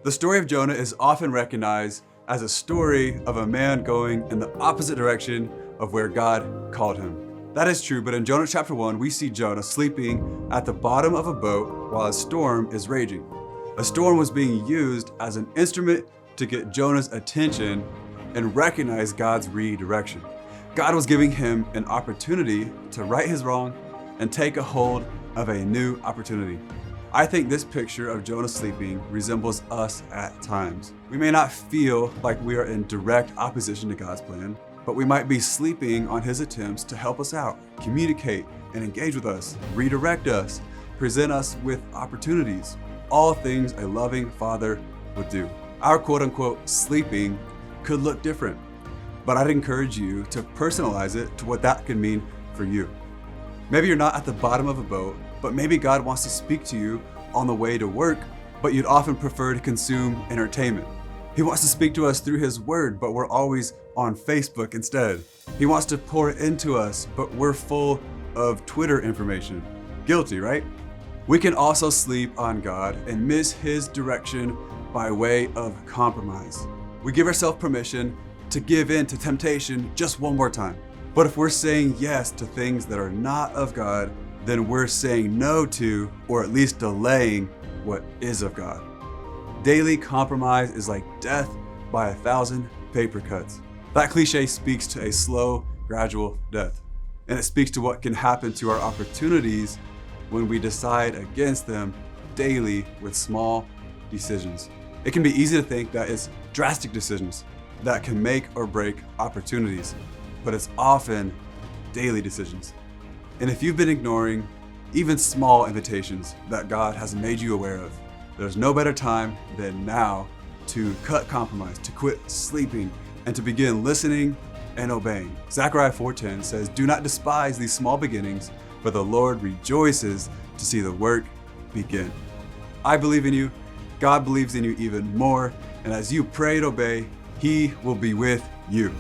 The story of Jonah is often recognized as a story of a man going in the opposite direction of where God called him. That is true, but in Jonah chapter 1, we see Jonah sleeping at the bottom of a boat while a storm is raging. A storm was being used as an instrument to get Jonah's attention and recognize God's redirection. God was giving him an opportunity to right his wrong and take a hold of a new opportunity. I think this picture of Jonah sleeping resembles us at times. We may not feel like we are in direct opposition to God's plan, but we might be sleeping on his attempts to help us out, communicate and engage with us, redirect us, present us with opportunities, all things a loving father would do. Our quote-unquote sleeping could look different, but I'd encourage you to personalize it to what that can mean for you. Maybe you're not at the bottom of a boat, but maybe God wants to speak to you on the way to work, but you'd often prefer to consume entertainment. He wants to speak to us through his word, but we're always on Facebook instead. He wants to pour into us, but we're full of Twitter information. Guilty, right? We can also sleep on God and miss his direction by way of compromise. We give ourselves permission to give in to temptation just one more time. But if we're saying yes to things that are not of God, then we're saying no to, or at least delaying, what is of God. Daily compromise is like death by 1,000 paper cuts. That cliche speaks to a slow, gradual death. And it speaks to what can happen to our opportunities when we decide against them daily with small decisions. It can be easy to think that it's drastic decisions that can make or break opportunities, but it's often daily decisions. And if you've been ignoring even small invitations that God has made you aware of, there's no better time than now to cut compromise, to quit sleeping, and to begin listening and obeying. Zechariah 4:10 says, "Do not despise these small beginnings, for the Lord rejoices to see the work begin." I believe in you. God believes in you even more. And as you pray and obey, he will be with you.